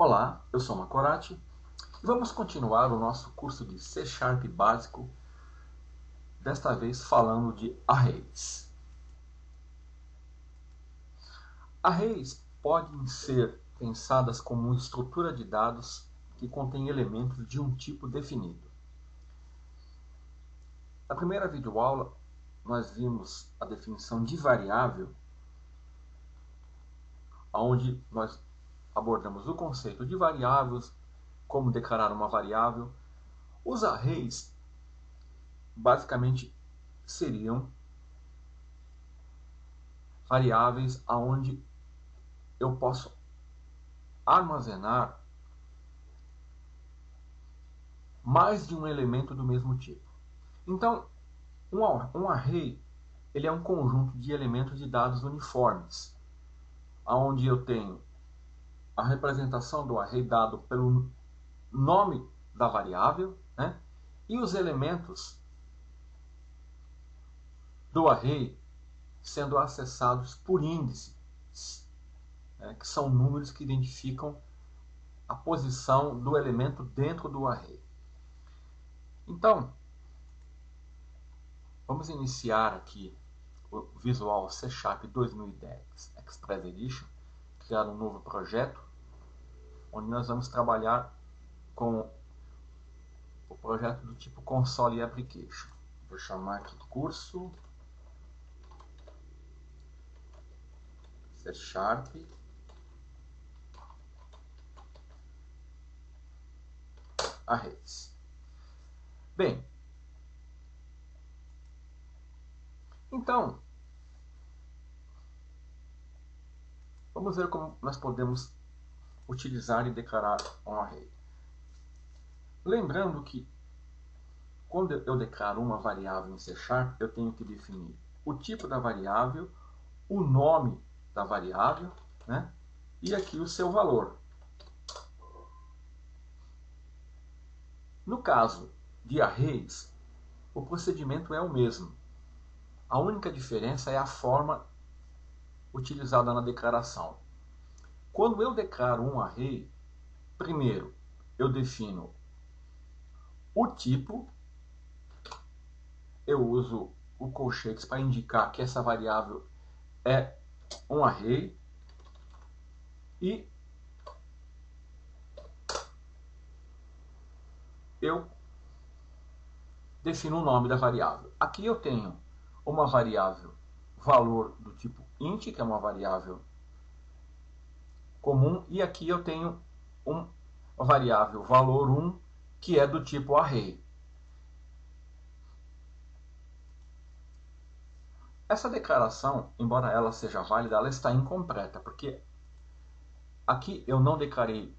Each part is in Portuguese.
Olá, eu sou Macorati e vamos continuar o nosso curso de C# básico, desta vez falando de arrays. Arrays podem ser pensadas como uma estrutura de dados que contém elementos de um tipo definido. Na primeira videoaula, nós vimos a definição de variável, onde nós abordamos o conceito de variáveis, como declarar uma variável. Os arrays basicamente seriam variáveis onde eu posso armazenar mais de um elemento do mesmo tipo. Então, um array ele é um conjunto de elementos de dados uniformes, onde eu tenho a representação do array dado pelo nome da variável, né? E os elementos do array sendo acessados por índices, que são números que identificam a posição do elemento dentro do array. Então, vamos iniciar aqui o Visual C# 2010 Express Edition, criar um novo projeto, onde nós vamos trabalhar com o projeto do tipo Console Application. Vou chamar aqui curso C# Arrays. Bem, então, vamos ver como nós podemos utilizar e declarar um array. Lembrando que quando eu declaro uma variável em C#, eu tenho que definir o tipo da variável, o nome da variável, né? E aqui o seu valor. No caso de arrays, o procedimento é o mesmo. A única diferença é a forma utilizada na declaração. Quando eu declaro um array, primeiro eu defino o tipo, eu uso o colchetes para indicar que essa variável é um array, e eu defino o nome da variável. Aqui eu tenho uma variável valor do tipo int, que é uma variável comum, e aqui eu tenho uma variável valor 1, que é do tipo array. Essa declaração, embora ela seja válida, ela está incompleta, porque aqui eu não declarei,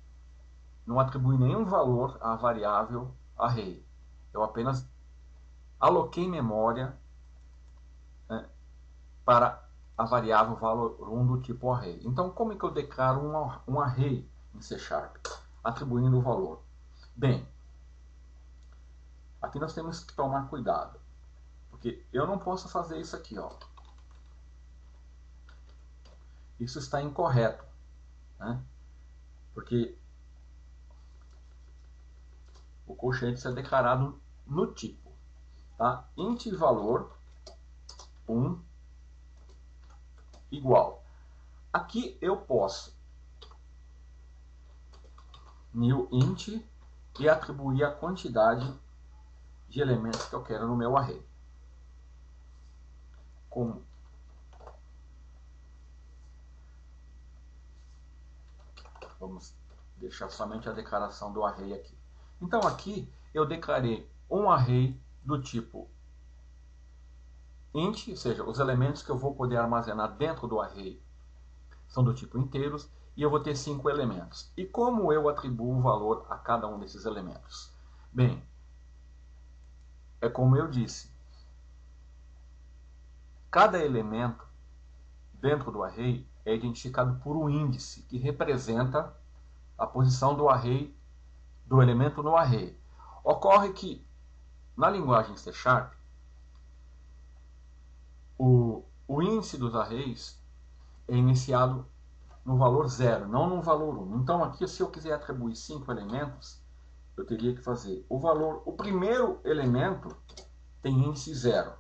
não atribuí nenhum valor à variável array. Eu apenas aloquei memória, né, para a variável valor 1 do tipo array. Então, como é que eu declaro um array em C#, atribuindo o valor? Bem, aqui nós temos que tomar cuidado, porque eu não posso fazer isso aqui, ó. Isso está incorreto, né? Porque o colchete é declarado no tipo, tá? Int valor 1 igual. Aqui eu posso new int e atribuir a quantidade de elementos que eu quero no meu array. Como vamos deixar somente a declaração do array aqui. Então aqui eu declarei um array do tipo int, ou seja, os elementos que eu vou poder armazenar dentro do array são do tipo inteiros, e eu vou ter 5 elementos. E como eu atribuo o valor a cada um desses elementos? Bem, é como eu disse, cada elemento dentro do array é identificado por um índice que representa a posição do array, do elemento no array. Ocorre que na linguagem C#, o índice dos arrays é iniciado no valor 0, não no valor 1. Então aqui, se eu quiser atribuir 5 elementos, eu teria que fazer o primeiro elemento tem índice 0.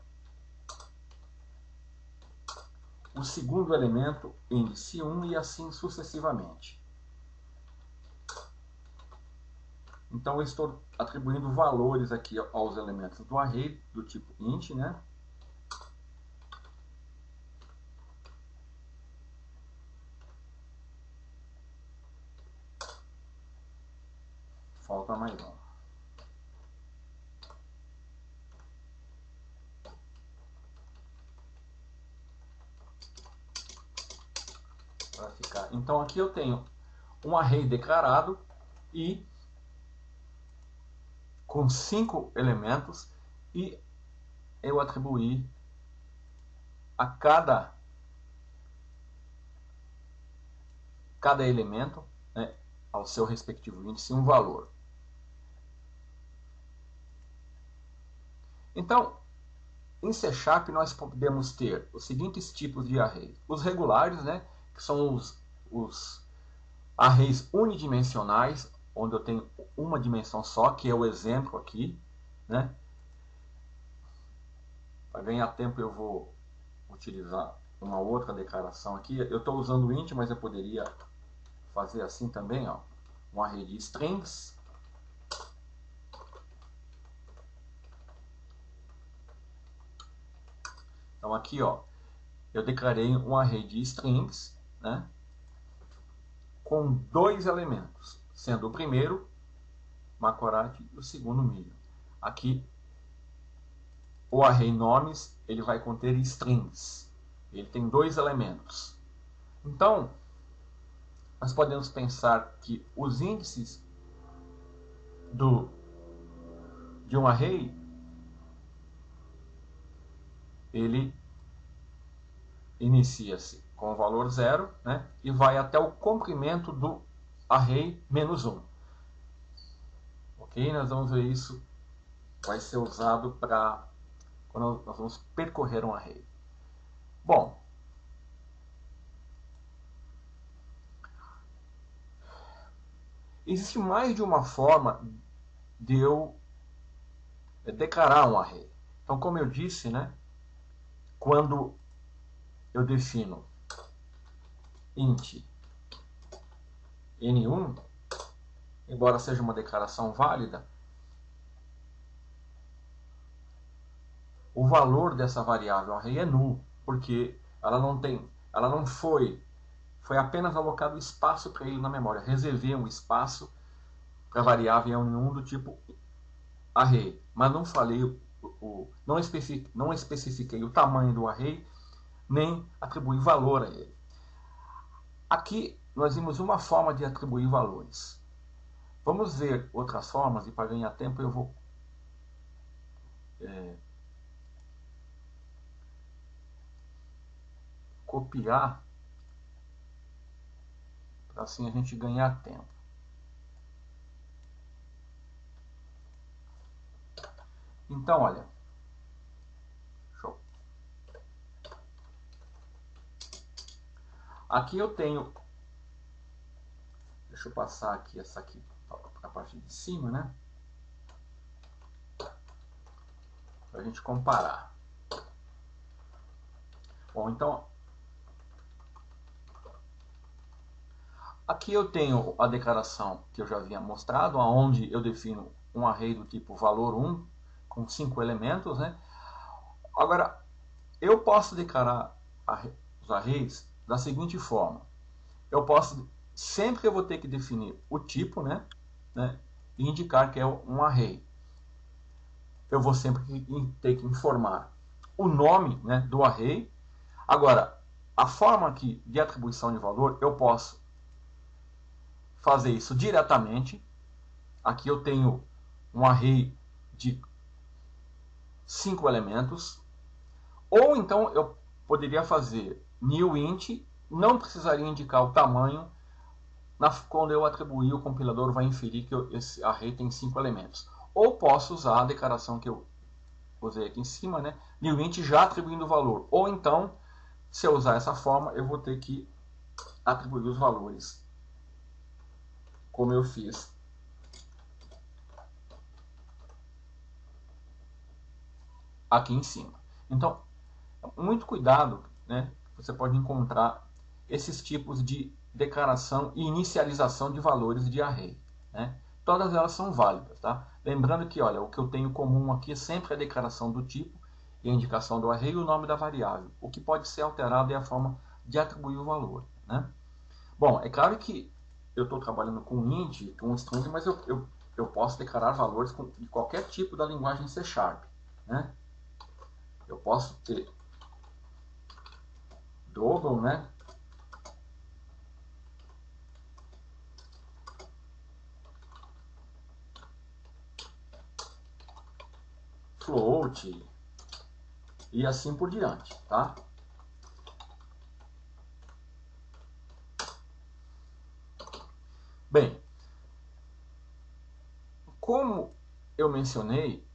O segundo elemento, índice 1 e assim sucessivamente. Então eu estou atribuindo valores aqui aos elementos do array do tipo int, né? Falta mais um. Para ficar. Então aqui eu tenho um array declarado e com 5 elementos e eu atribuí a cada elemento, né, ao seu respectivo índice um valor. Então, em C# nós podemos ter os seguintes tipos de arrays. Os regulares, né, que são os arrays unidimensionais, onde eu tenho uma dimensão só, que é o exemplo aqui, né? Para ganhar tempo eu vou utilizar uma outra declaração aqui. Eu estou usando o int, mas eu poderia fazer assim também, ó, um array de strings. Então aqui, ó, eu declarei um array de strings, né, com 2 elementos, sendo o primeiro Macorati e o segundo milho. Aqui o array nomes ele vai conter strings. Ele tem 2 elementos. Então nós podemos pensar que os índices de um array ele inicia-se com o valor 0, né, e vai até o comprimento do array menos 1. Ok? Nós vamos ver isso. Vai ser usado para quando nós vamos percorrer um array. Bom, existe mais de uma forma de eu declarar um array. Então, como eu disse, né, quando eu defino int n1, embora seja uma declaração válida, o valor dessa variável array é null, porque ela não foi apenas alocado espaço para ele na memória. Reservei um espaço para a variável n1 do tipo array, mas não falei não especifiquei o tamanho do array, nem atribuí valor a ele. Aqui nós vimos uma forma de atribuir valores. Vamos ver outras formas, e para ganhar tempo eu vou copiar, para assim a gente ganhar tempo. Então, olha, aqui eu tenho, deixa eu passar aqui essa aqui para a parte de cima, né, para a gente comparar. Bom, então aqui eu tenho a declaração que eu já havia mostrado, onde eu defino um array do tipo valor 1 com 5 elementos, né? Agora, eu posso declarar os arrays da seguinte forma. Eu posso, sempre que eu vou ter que definir o tipo, né, e indicar que é um array, eu vou sempre ter que informar o nome, né, do array. Agora, a forma aqui de atribuição de valor, eu posso fazer isso diretamente. Aqui eu tenho um array de 5 elementos. Ou então eu poderia fazer new int, não precisaria indicar o tamanho. Quando eu atribuir, o compilador vai inferir que esse array tem 5 elementos. Ou posso usar a declaração que eu usei aqui em cima, né? New int já atribuindo o valor. Ou então, se eu usar essa forma, eu vou ter que atribuir os valores como eu fiz aqui em cima. Então, muito cuidado, né? Você pode encontrar esses tipos de declaração e inicialização de valores de array, né? Todas elas são válidas, tá? Lembrando que, olha, o que eu tenho comum aqui é sempre a declaração do tipo e a indicação do array e o nome da variável. O que pode ser alterado é a forma de atribuir o valor, né? Bom, é claro que eu estou trabalhando com int, com string, mas eu posso declarar valores de qualquer tipo da linguagem C#, né? Eu posso ter double, né? Float e assim por diante, tá? Bem, como eu mencionei,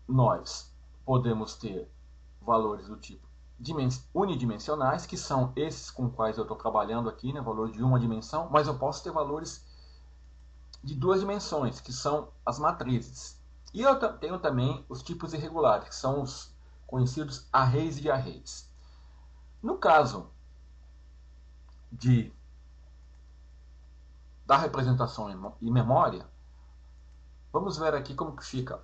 nós podemos ter valores do tipo unidimensionais, que são esses com quais eu estou trabalhando aqui, né, valor de uma dimensão, mas eu posso ter valores de duas dimensões, que são as matrizes. E eu tenho também os tipos irregulares, que são os conhecidos arrays de arrays. No caso da representação em memória, vamos ver aqui como que fica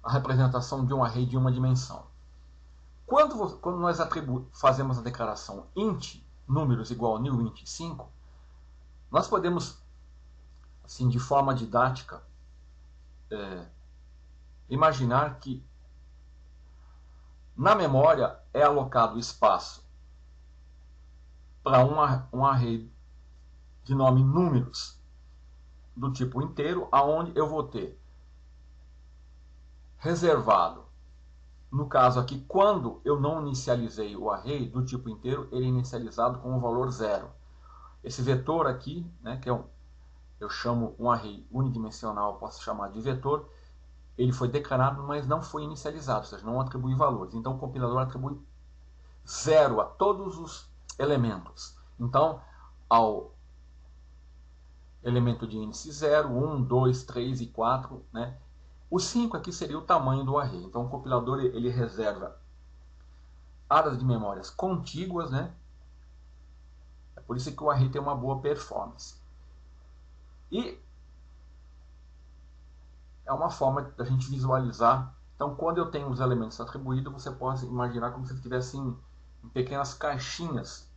a representação de um array de uma dimensão. Quando nós fazemos a declaração int números igual a newInt5, nós podemos, assim, de forma didática, imaginar que na memória é alocado espaço para um array de nome números do tipo inteiro, aonde eu vou ter reservado, no caso aqui, quando eu não inicializei o array do tipo inteiro, ele é inicializado com o valor 0. Esse vetor aqui, né, que eu chamo um array unidimensional, posso chamar de vetor, ele foi declarado, mas não foi inicializado, ou seja, não atribui valores. Então o compilador atribui 0 a todos os elementos. Então, ao elemento de índice 0, 1, 2, 3 e 4, né? O 5 aqui seria o tamanho do array. Então o compilador ele reserva áreas de memórias contíguas, né? É por isso que o array tem uma boa performance. E é uma forma da gente visualizar. Então, quando eu tenho os elementos atribuídos, você pode imaginar como se estivesse em pequenas caixinhas,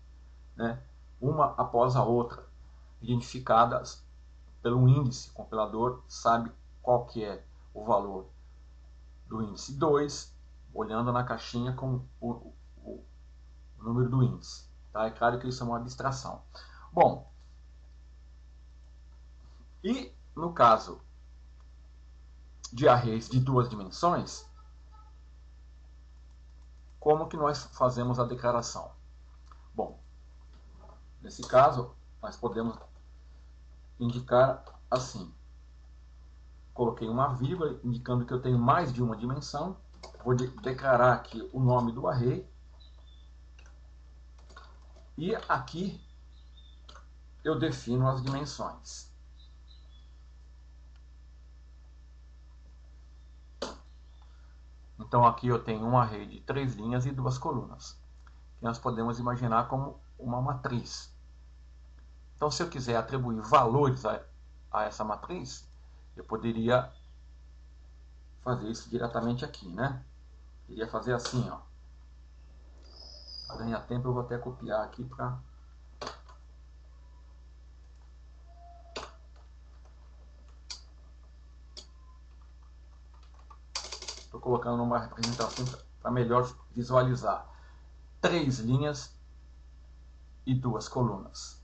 né? Uma após a outra, identificadas pelo índice. O compilador sabe qual que é o valor do índice 2, olhando na caixinha com o número do índice. Tá? É claro que isso é uma abstração. Bom, e no caso de arrays de duas dimensões, como que nós fazemos a declaração? Bom, nesse caso, nós podemos indicar assim. Coloquei uma vírgula indicando que eu tenho mais de uma dimensão. Vou declarar aqui o nome do array. E aqui eu defino as dimensões. Então aqui eu tenho um array de 3 linhas e 2 colunas, que nós podemos imaginar como uma matriz. Então se eu quiser atribuir valores a essa matriz, eu poderia fazer isso diretamente aqui, né? Iria fazer assim, ó. Para ganhar tempo eu vou até copiar aqui para... Estou colocando numa representação para melhor visualizar. 3 linhas e 2 colunas.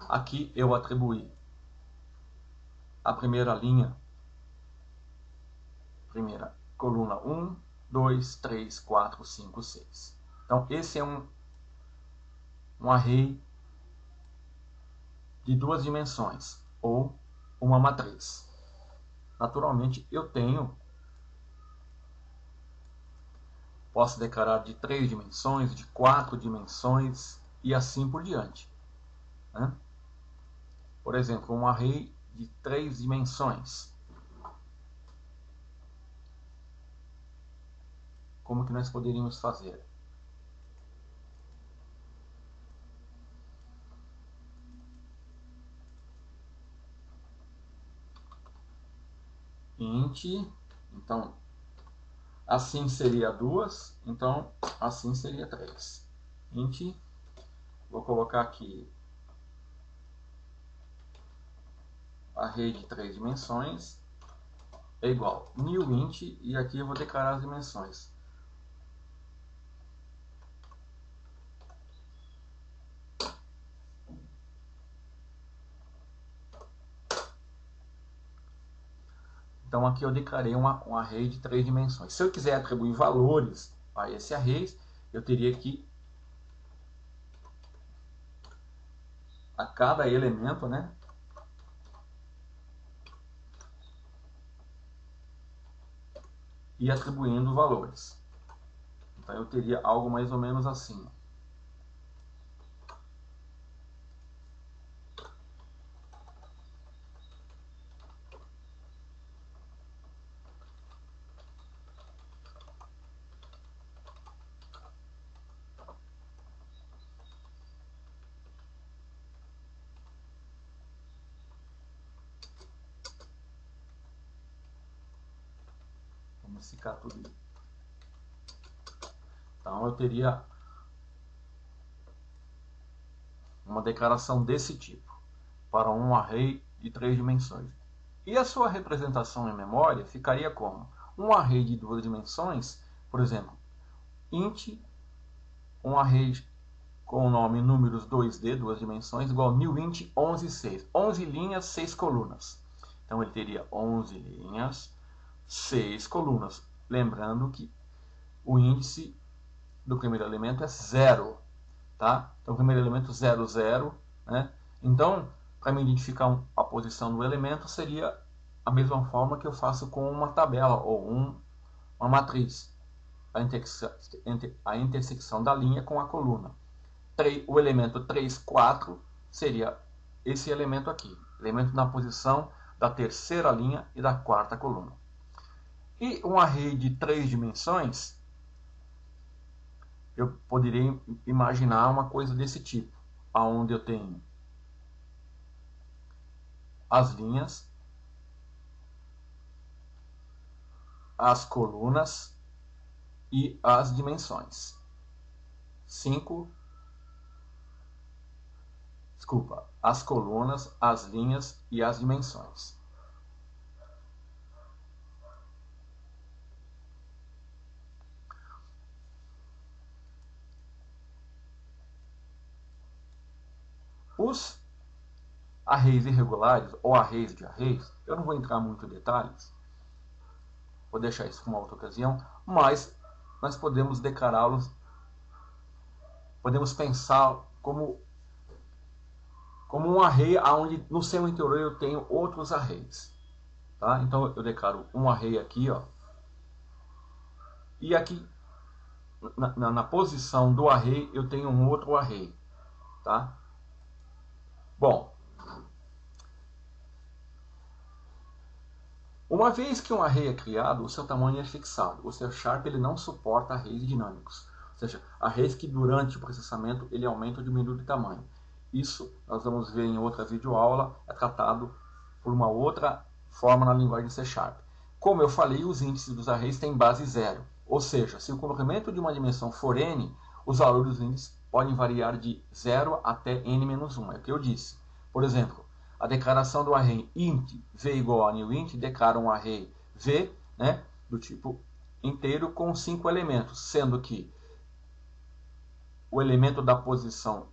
Aqui eu atribuí a primeira linha, primeira coluna 1, 2, 3, 4, 5, 6. Então esse é um array de duas dimensões, ou uma matriz. Naturalmente eu posso declarar de 3 dimensões, de 4 dimensões e assim por diante, né? Por exemplo, um array de 3 dimensões. Como que nós poderíamos fazer? Int, então assim seria 2, então assim seria 3. Int, vou colocar aqui array de 3 dimensões é igual new int, e aqui eu vou declarar as dimensões. Então aqui eu declarei um array de 3 dimensões. Se eu quiser atribuir valores a esse array, eu teria que a cada elemento, né, ir atribuindo valores. Então eu teria algo mais ou menos assim. Vamos ficar tudo. Então eu teria uma declaração desse tipo para um array de 3 dimensões. E a sua representação em memória ficaria como? Um array de 2 dimensões, por exemplo, int, um array com o nome números 2D, 2 dimensões, igual new int 11, 6. 11 linhas, 6 colunas. Então ele teria 11 linhas, 6 colunas. Lembrando que o índice do primeiro elemento é 0. Tá? Então o primeiro elemento 0, 0. Né? Então, para me identificar a posição do elemento, seria a mesma forma que eu faço com uma tabela ou uma matriz. A intersecção da linha com a coluna. O elemento 3, 4 seria esse elemento aqui. Elemento na posição da terceira linha e da quarta coluna. E um array de 3 dimensões, eu poderia imaginar uma coisa desse tipo, onde eu tenho as linhas, as colunas e as dimensões. As colunas, as linhas e as dimensões. Os arrays irregulares ou arrays de arrays, eu não vou entrar muito em detalhes, vou deixar isso para uma outra ocasião, mas nós podemos declará-los, podemos pensar como um array onde no seu interior eu tenho outros arrays. Tá? Então eu declaro um array aqui, ó, e aqui na posição do array eu tenho um outro array. Tá? Bom, uma vez que um array é criado, o seu tamanho é fixado. O C# ele não suporta arrays dinâmicos, ou seja, arrays que durante o processamento ele aumenta ou diminui de tamanho. Isso nós vamos ver em outra videoaula, é tratado por uma outra forma na linguagem C#. Como eu falei, os índices dos arrays têm base 0, ou seja, se o comprimento de uma dimensão for n, os valores dos índices podem variar de 0 até n-1, é o que eu disse. Por exemplo, a declaração do array int v igual a new int declara um array v, né, do tipo inteiro com 5 elementos, sendo que o elemento da posição,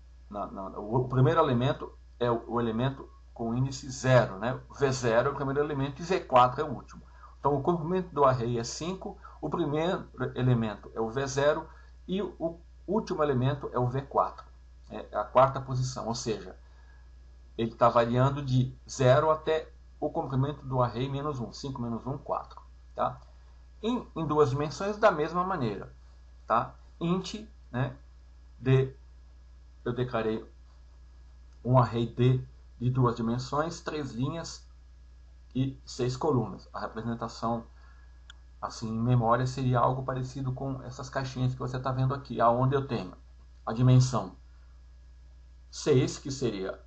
o primeiro elemento é o elemento com índice 0, né? V0 é o primeiro elemento e V4 é o último. Então o comprimento do array é 5, o primeiro elemento é o V0 e o último elemento é o V4, é a quarta posição, ou seja, ele está variando de 0 até o comprimento do array menos 1, 5 menos 1, 4. Tá? Em 2 dimensões, da mesma maneira. Tá? Int, né, de eu declarei um array de 2 dimensões, 3 linhas e 6 colunas. A representação assim em memória seria algo parecido com essas caixinhas que você está vendo aqui, aonde eu tenho a dimensão 6, que seria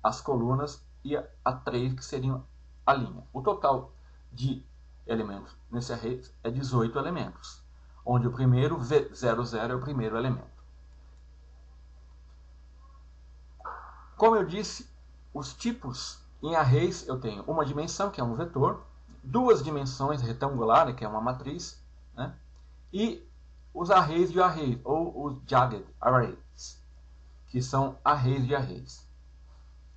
as colunas, e a 3, que seriam a linha. O total de elementos nesse array é 18 elementos, onde o primeiro, 00, é o primeiro elemento. Como eu disse, os tipos em arrays eu tenho uma dimensão, que é um vetor, 2 dimensões retangular, que é uma matriz, né? E os arrays de arrays, ou os jagged arrays, que são arrays de arrays.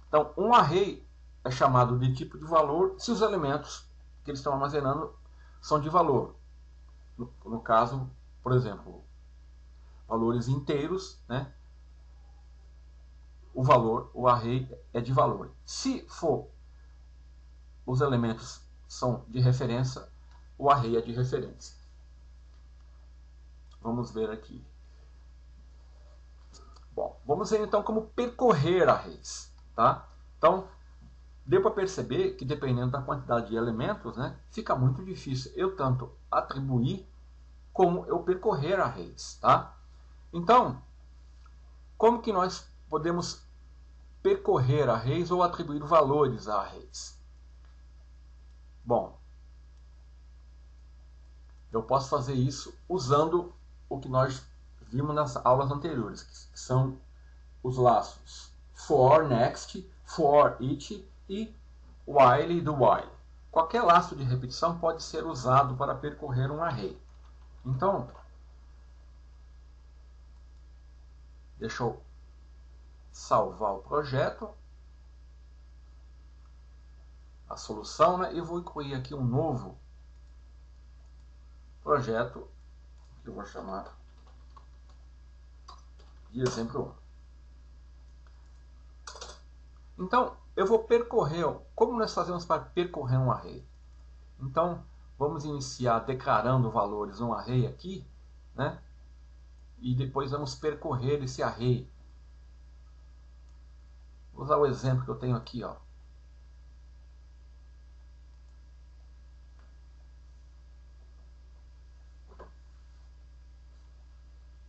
Então, um array é chamado de tipo de valor se os elementos que eles estão armazenando são de valor. No caso, por exemplo, valores inteiros, né? O array é de valor. Se for os elementos são de referência, o array é de referência. Vamos ver aqui. Bom, vamos ver então como percorrer arrays, tá? Então, deu para perceber que dependendo da quantidade de elementos, né, fica muito difícil eu tanto atribuir como eu percorrer arrays, tá? Então, como que nós podemos percorrer arrays ou atribuir valores a arrays? Bom, eu posso fazer isso usando o que nós vimos nas aulas anteriores, que são os laços for, next, for, each e while do while. Qualquer laço de repetição pode ser usado para percorrer um array. Então, deixa eu salvar o projeto, a solução, né? E vou incluir aqui um novo projeto que eu vou chamar de exemplo 1. Então, eu vou percorrer, como nós fazemos para percorrer um array? Então, vamos iniciar declarando valores no array aqui, né? E depois vamos percorrer esse array. Vou usar o exemplo que eu tenho aqui, ó.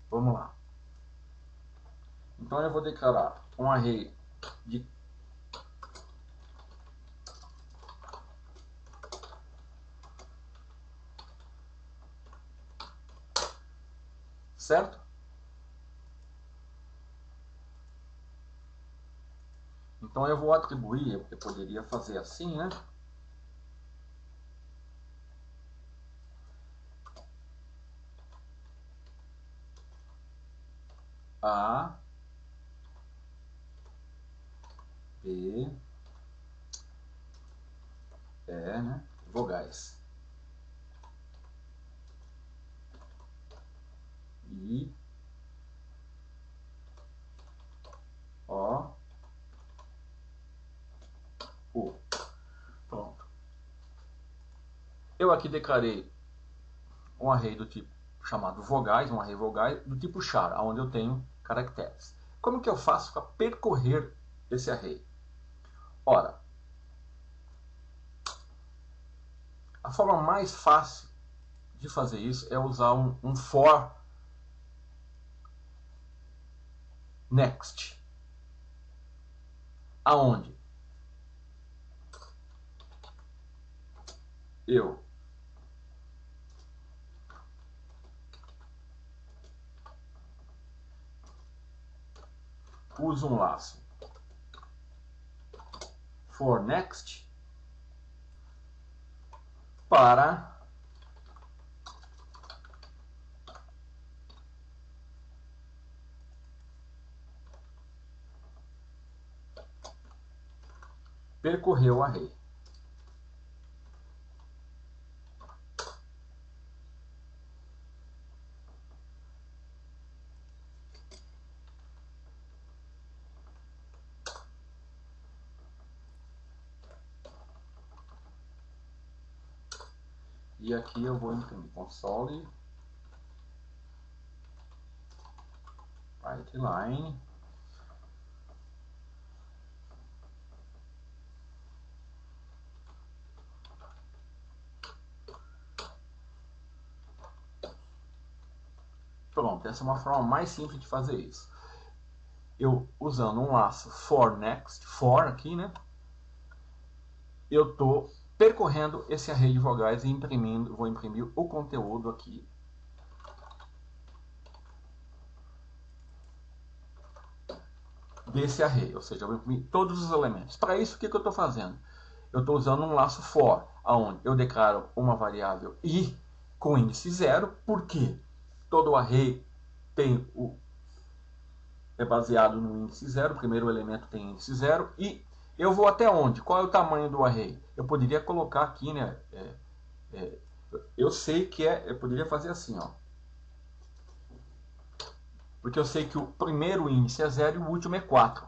Vamos lá. Então eu vou declarar um array de certo? Então eu vou atribuir, eu poderia fazer assim, né? A, B, E, né? Vogais. I, O, U. Pronto. Eu aqui declarei um array do tipo chamado vogais, um array vogais do tipo char, onde eu tenho caracteres. Como que eu faço para percorrer esse array? Ora, a forma mais fácil de fazer isso é usar um for next. Aonde eu uso um laço for next para percorrer o array. E aqui eu vou imprimir console Python line. Pronto, essa é uma forma mais simples de fazer isso. Eu usando um laço for next, for aqui, né? Eu estou percorrendo esse array de vogais e imprimindo, vou imprimir o conteúdo aqui. Desse array, ou seja, eu vou imprimir todos os elementos. Para isso, o que eu estou fazendo? Eu estou usando um laço for, onde eu declaro uma variável i com índice 0, porque todo array tem é baseado no índice 0, o primeiro elemento tem índice 0, e eu vou até onde? Qual é o tamanho do array? Eu poderia colocar aqui, né? Eu sei que eu poderia fazer assim, ó. Porque eu sei que o primeiro índice é 0 e o último é 4.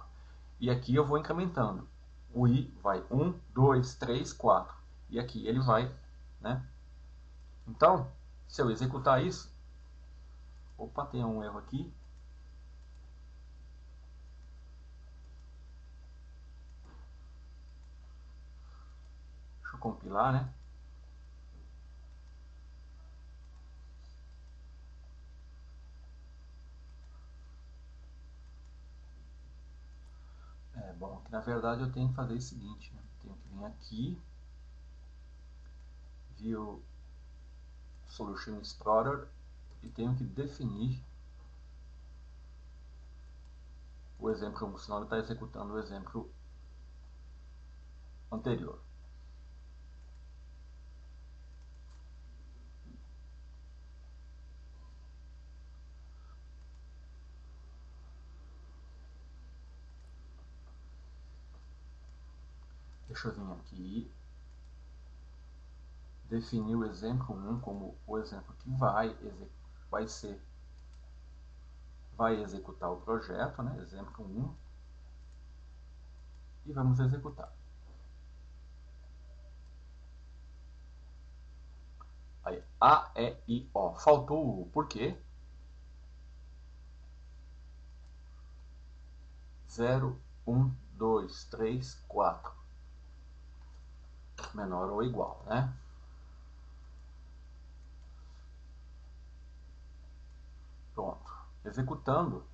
E aqui eu vou incrementando. O i vai 1, 2, 3, 4. E aqui ele vai, né? Então, se eu executar isso... Opa, tem um erro aqui. Deixa eu compilar, né? Bom, que na verdade eu tenho que fazer o seguinte, né? Tenho que vir aqui, View Solution Explorer, e tenho que definir o exemplo, senão ele está executando o exemplo anterior. Deixa eu vir aqui, definir o exemplo 1 como o exemplo que vai executar o projeto, né? Exemplo 1, e vamos executar. Aí, A, E, I, O. Faltou o U. Por quê? 0, 1, 2, 3, 4. Menor ou igual, né? Pronto. Executando,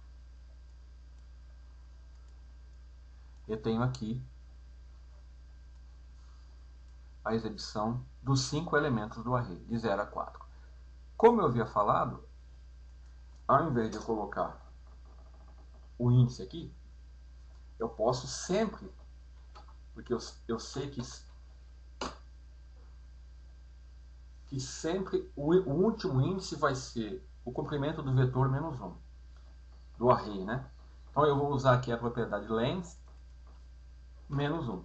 eu tenho aqui a exibição dos 5 elementos do array, de 0 a 4. Como eu havia falado, ao invés de eu colocar o índice aqui, eu posso sempre, porque eu sei que sempre o último índice vai ser o comprimento do vetor menos 1, do array, né? Então eu vou usar aqui a propriedade length menos 1.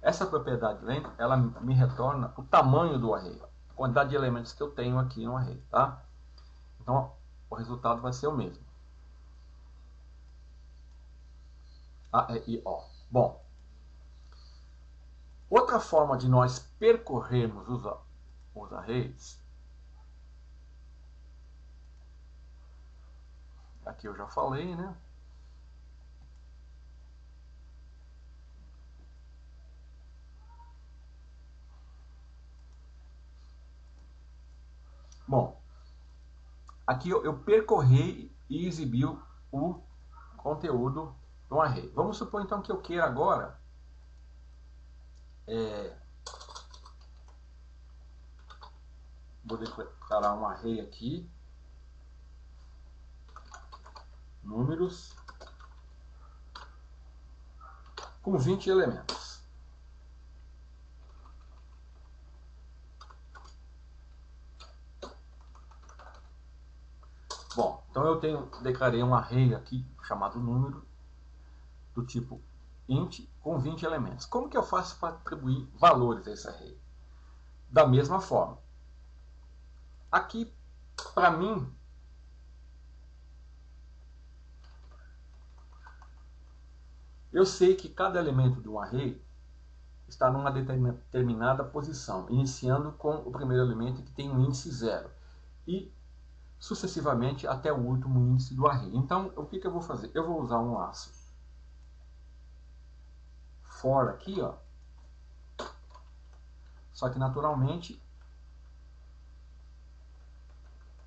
Essa propriedade length, ela me retorna o tamanho do array, a quantidade de elementos que eu tenho aqui no array, tá? Então o resultado vai ser o mesmo. A, E, I, O. Bom, outra forma de nós percorrermos os arrays, aqui eu já falei, né? Bom, aqui eu percorri e exibi o conteúdo do array. Vamos supor então que eu queira agora vou declarar um array aqui, números, com 20 elementos. Bom, então eu declarei um array aqui chamado número do tipo int com 20 elementos. Como que eu faço para atribuir valores a esse array? Da mesma forma. Aqui, para mim, eu sei que cada elemento de um array está numa determinada posição, iniciando com o primeiro elemento que tem um índice 0. E sucessivamente até o último índice do array. Então, o que eu vou fazer? Eu vou usar um laço for aqui, ó. Só que naturalmente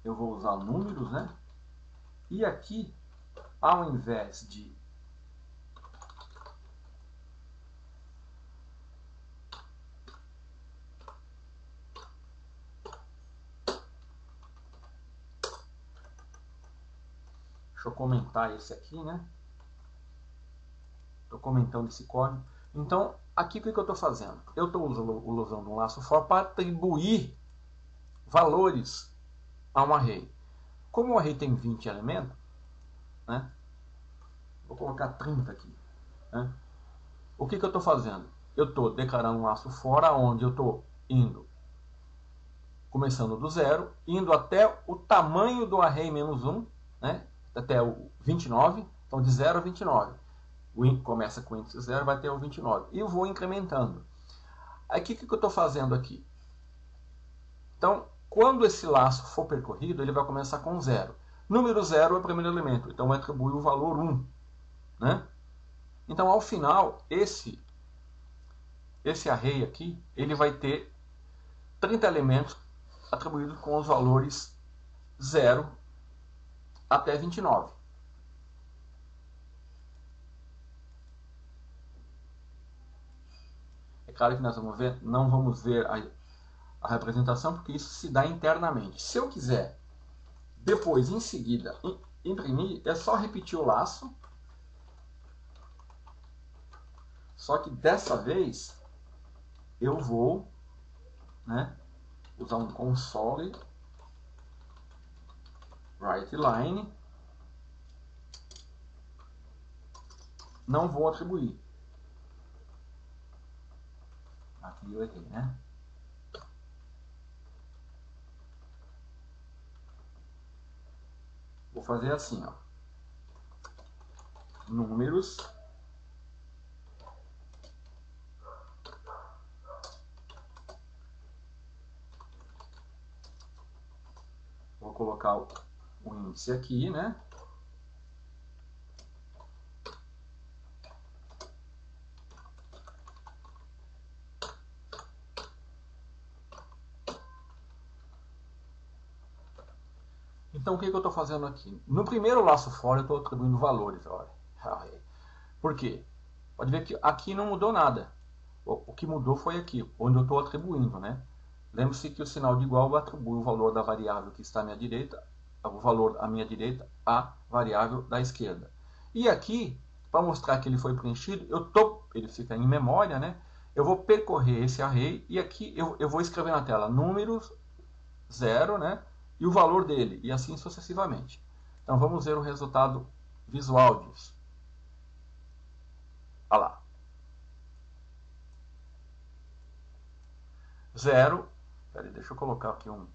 eu vou usar números, né? E aqui, ao invés de deixa eu comentar esse aqui, né? Estou comentando esse código. Então, aqui o que eu estou fazendo? Eu estou usando um laço for para atribuir valores a um array. Como o array tem 20 elementos, né? Vou colocar 30 aqui. Né? O que eu estou fazendo? Eu estou declarando um laço for onde eu estou indo, começando do zero, indo até o tamanho do array menos 1, né? Até o 29, então de 0 a 29. Começa com o índice 0, vai até o 29. E eu vou incrementando. Aí o que eu estou fazendo aqui? Então, quando esse laço for percorrido, ele vai começar com 0. Número 0 é o primeiro elemento, então eu atribuo o valor 1. Né? Então, ao final, esse array aqui, ele vai ter 30 elementos atribuídos com os valores 0 até 29. É claro que nós não vamos ver a representação, porque isso se dá internamente. Se eu quiser, depois, em seguida, imprimir, é só repetir o laço, só que dessa vez eu vou, né, usar um console writeLine, não vou atribuir. Aqui eu errei, né? Vou fazer assim, ó. Números. Vou colocar o índice aqui, né? Então, o que eu estou fazendo aqui? No primeiro laço for, eu estou atribuindo valores. Olha. Por quê? Pode ver que aqui não mudou nada. O que mudou foi aqui, onde eu estou atribuindo, né? Lembre-se que o sinal de igual atribui o valor da variável que está à minha direita, o valor à minha direita, à variável da esquerda. E aqui, para mostrar que ele foi preenchido, ele fica em memória, né? Eu vou percorrer esse array e aqui eu vou escrever na tela números 0, né? E o valor dele, e assim sucessivamente. Então vamos ver o resultado visual disso. Olha lá. 0. Peraí, deixa eu colocar aqui um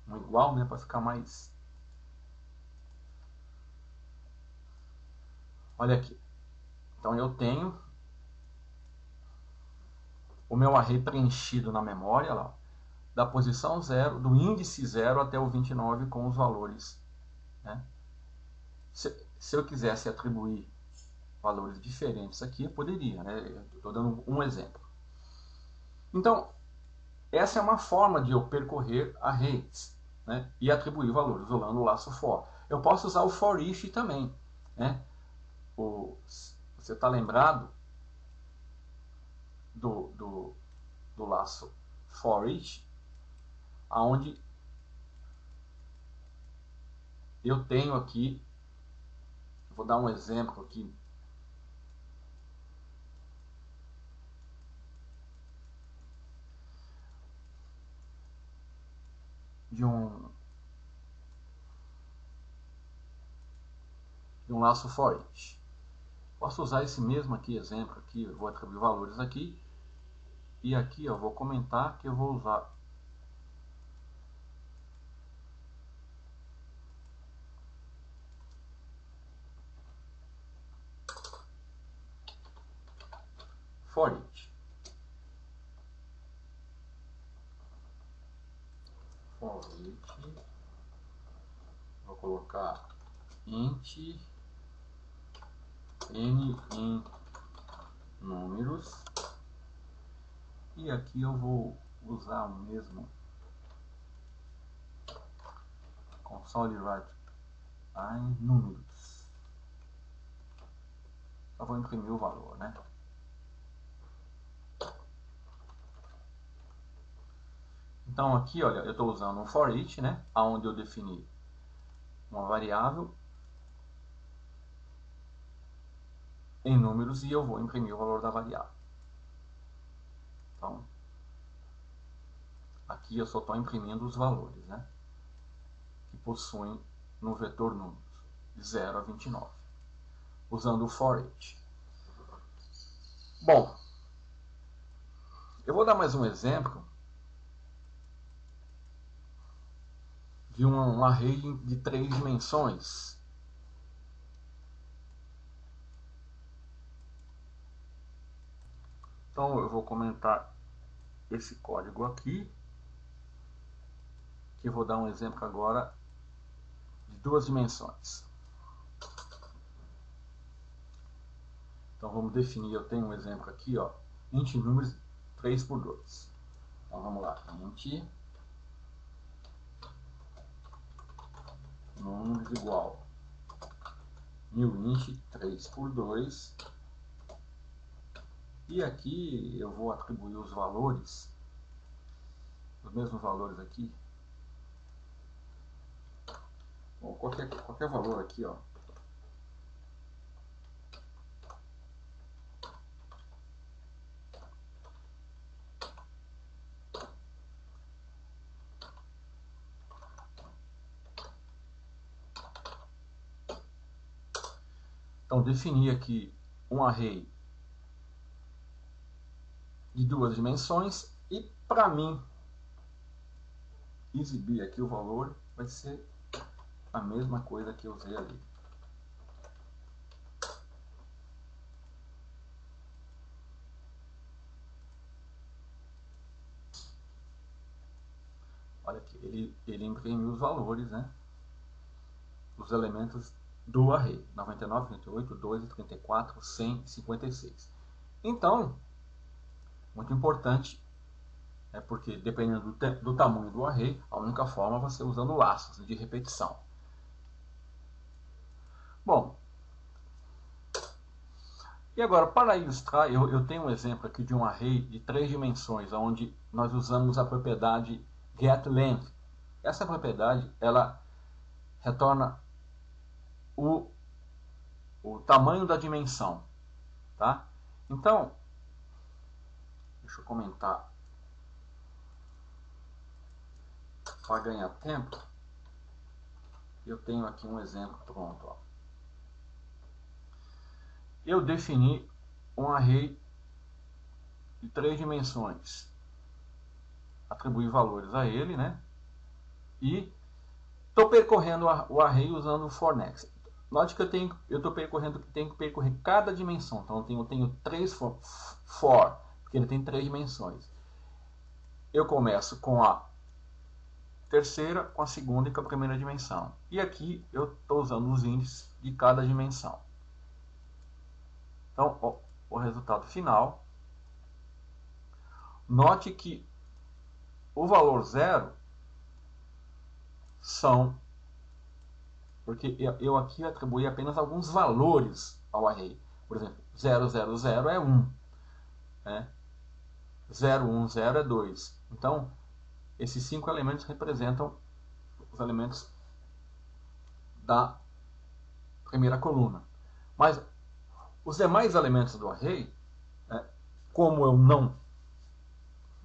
igual, né? Para ficar mais. Olha aqui. Então eu tenho o meu array preenchido na memória, lá, da posição 0, do índice 0 até o 29 com os valores. Né? Se eu quisesse atribuir valores diferentes aqui, eu poderia. Né? Estou dando um exemplo. Então, essa é uma forma de eu percorrer arrays, né? E atribuir valores usando o laço for. Eu posso usar o for each também. Né? Você está lembrado do laço for each, aonde eu tenho aqui, vou dar um exemplo aqui, de um laço for each. Posso usar esse mesmo aqui, exemplo aqui, eu vou atribuir valores aqui, e aqui eu vou comentar que eu vou usar for each. colocar int n em números, e aqui eu vou usar o mesmo console write em números. Só vou imprimir o valor, né? Então aqui, olha, eu estou usando um for each, né? Onde eu defini uma variável em números e eu vou imprimir o valor da variável. Então, aqui eu só estou imprimindo os valores, né? Que possuem no vetor números, de 0 a 29, usando o for each. Bom, eu vou dar mais um exemplo de um array de 3 dimensões. Então eu vou comentar esse código aqui, que eu vou dar um exemplo agora de 2 dimensões. Então vamos definir, eu tenho um exemplo aqui, ó, int números 3 por 2. Então vamos lá, int números igual new int 3 por 2. E aqui eu vou atribuir os valores, os mesmos valores aqui. Bom, qualquer valor aqui, ó. Então definir aqui um array de 2 dimensões e para mim exibir aqui o valor vai ser a mesma coisa que eu usei ali. Olha aqui, ele imprimiu os valores, né? Os elementos do array, 99, 38, 12, 34, 100 e 56. Então, muito importante, porque dependendo do tamanho do array, a única forma é você usando laços de repetição. Bom, e agora para ilustrar, eu tenho um exemplo aqui de um array de 3 dimensões, onde nós usamos a propriedade getLength. Essa propriedade, ela retorna o tamanho da dimensão, tá? Então, deixa eu comentar para ganhar tempo. Eu tenho aqui um exemplo pronto, ó. Eu defini um array de 3 dimensões, atribuí valores a ele, né? E estou percorrendo o array usando o for next. Note que eu estou percorrendo, tenho que percorrer cada dimensão. Então eu tenho 3 for, porque ele tem 3 dimensões. Eu começo com a terceira, com a segunda e com a primeira dimensão. E aqui eu estou usando os índices de cada dimensão. Então, ó, o resultado final. Note que o valor 0 são... Porque eu aqui atribuí apenas alguns valores ao array. Por exemplo, 000 é 1. Né? 010 é 2. Então, esses 5 elementos representam os elementos da primeira coluna. Mas os demais elementos do array, né, como eu não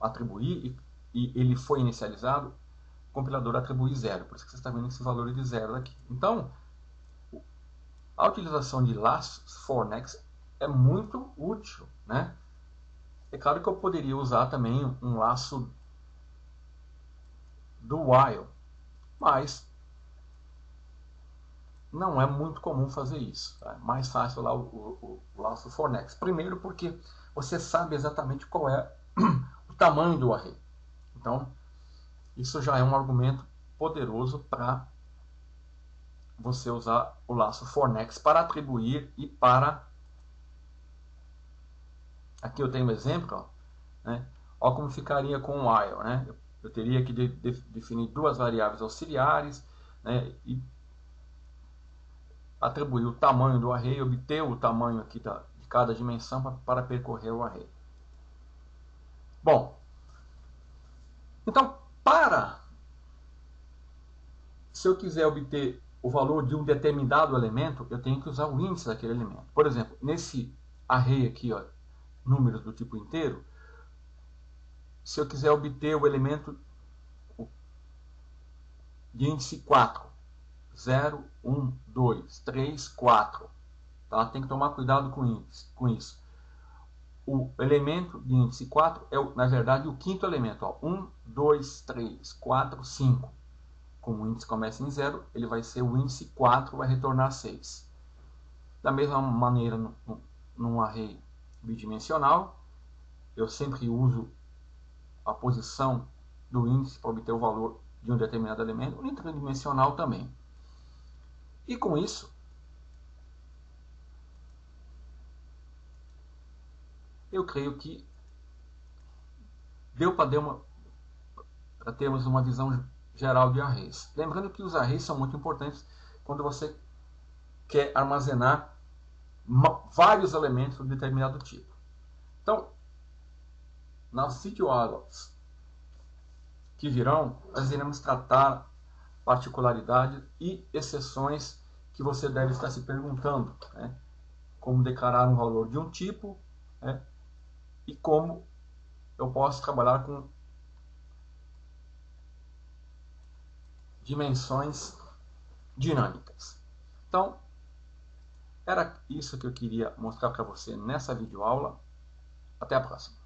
atribuí e ele foi inicializado, o compilador atribui 0. Por isso que você está vendo esse valor de 0 aqui. Então, a utilização de laços for next é muito útil, né? É claro que eu poderia usar também um laço do while, mas não é muito comum fazer isso. Tá? É mais fácil lá o laço for next. Primeiro porque você sabe exatamente qual é o tamanho do array. Então, isso já é um argumento poderoso para você usar o laço for next para atribuir e para... Aqui eu tenho um exemplo, ó, né? Olha como ficaria com o while, né? Eu teria que definir duas variáveis auxiliares, né? E atribuir o tamanho do array, obter o tamanho aqui de cada dimensão para percorrer o array. Bom, então, se eu quiser obter o valor de um determinado elemento, eu tenho que usar o índice daquele elemento. Por exemplo, nesse array aqui, ó, números do tipo inteiro, se eu quiser obter o elemento de índice 4, 0, 1, 2, 3, 4, tá? Tem que tomar cuidado com isso. O elemento de índice 4 é, na verdade, o quinto elemento. Ó. 1, 2, 3, 4, 5. Como o índice começa em 0, ele vai ser o índice 4, vai retornar 6. Da mesma maneira, num array bidimensional, eu sempre uso a posição do índice para obter o valor de um determinado elemento, no tridimensional também. E com isso, eu creio que deu para termos uma visão geral de arrays. Lembrando que os arrays são muito importantes quando você quer armazenar vários elementos de determinado tipo. Então, nas videoaulas que virão, nós iremos tratar particularidades e exceções que você deve estar se perguntando, né? Como declarar um valor de um tipo, né? E como eu posso trabalhar com dimensões dinâmicas. Então, era isso que eu queria mostrar para você nessa videoaula. Até a próxima.